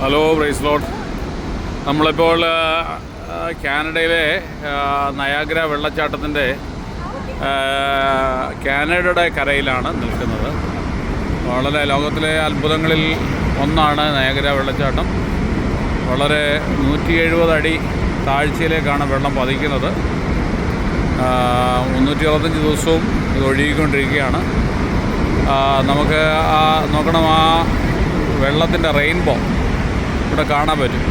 Hello praise Lord. നമ്മളിപ്പോൾ കാനഡയിലെ Niagara വെള്ളച്ചാട്ടത്തിൻ്റെ കാനഡയുടെ കരയിലാണ് നിൽക്കുന്നത്. വളരെ ലോകത്തിലെ അത്ഭുതങ്ങളിൽ ഒന്നാണ് നയാഗ്ര വെള്ളച്ചാട്ടം. വളരെ 170 അടി താഴ്ചയിലേക്കാണ് വെള്ളം പതിക്കുന്നത്. 365 ദിവസവും ഇത് ഒഴുകിക്കൊണ്ടിരിക്കുകയാണ്. നമുക്ക് നോക്കണം, ആ വെള്ളത്തിൻ്റെ റെയിൻബോ ഇവിടെ കാണാൻ പറ്റും.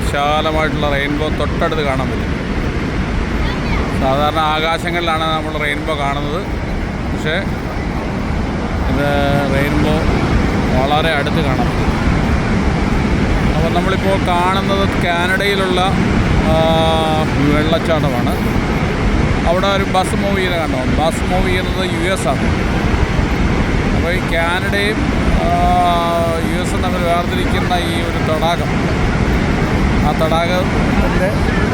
വിശാലമായിട്ടുള്ള റെയിൻബോ തൊട്ടടുത്ത് കാണാൻ പറ്റും. സാധാരണ ആകാശങ്ങളിലാണ് നമ്മൾ റെയിൻബോ കാണുന്നത്, പക്ഷേ ഇത് റെയിൻബോ വളരെ അടുത്ത് കാണാൻ പറ്റും. അപ്പോൾ നമ്മളിപ്പോൾ കാണുന്നത് കാനഡയിലുള്ള വെള്ളച്ചാട്ടമാണ്. അവിടെ ഒരു ബസ് മൂവ് ചെയ്യുന്നത് കണ്ടോ? ബസ് മൂവ് ചെയ്യുന്നത് US ആണ്. അപ്പോൾ ഈ കാനഡയും US തമ്മിൽ വേർതിരിക്കുന്ന ഈ ഒരു തടാകം, ആ തടാകത്തിൻ്റെ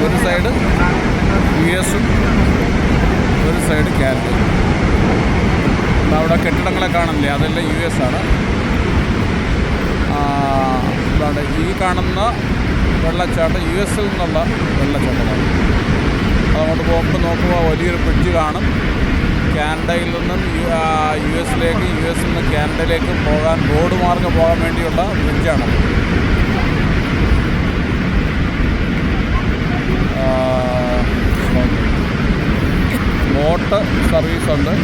ഒരു സൈഡ് US-ഉം ഒരു സൈഡ് കാനഡയും. അവിടെ കെട്ടിടങ്ങളെ കാണില്ലേ, അതെല്ലാം US ആണ്. ഇതാണ് ഈ കാണുന്ന വെള്ളച്ചാട്ടം US-ൽ നിന്നുള്ള വെള്ളച്ചാട്ടമാണ്. അതങ്ങോട്ട് പോകുമ്പോൾ നോക്കുമ്പോൾ വലിയൊരു ബ്രിഡ്ജ് കാണും. കാനഡയിൽ നിന്നും US-ലേക്ക്, US-ൽ നിന്ന് കാനഡയിലേക്ക് പോകാൻ, റോഡ് മാർഗം പോകാൻ വേണ്ടിയുള്ള ബ്രിഡ്ജാണ്. ബോട്ട് സർവീസ് ഉണ്ട്.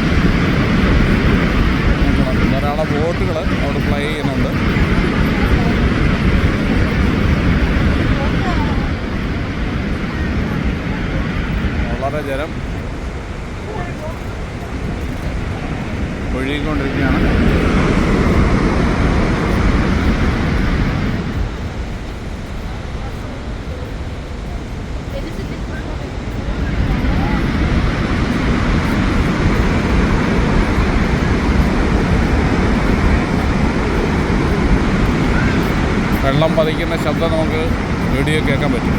ധാരാളം ബോട്ടുകൾ അവിടെ പ്ലേ ചെയ്യുന്നുണ്ട്. വളരെ ജലം ഒഴുകിക്കൊണ്ടിരിക്കുകയാണ്. വെള്ളം പതിക്കുന്ന ശബ്ദം നമുക്ക് വീഡിയോ കേൾക്കാൻ പറ്റും.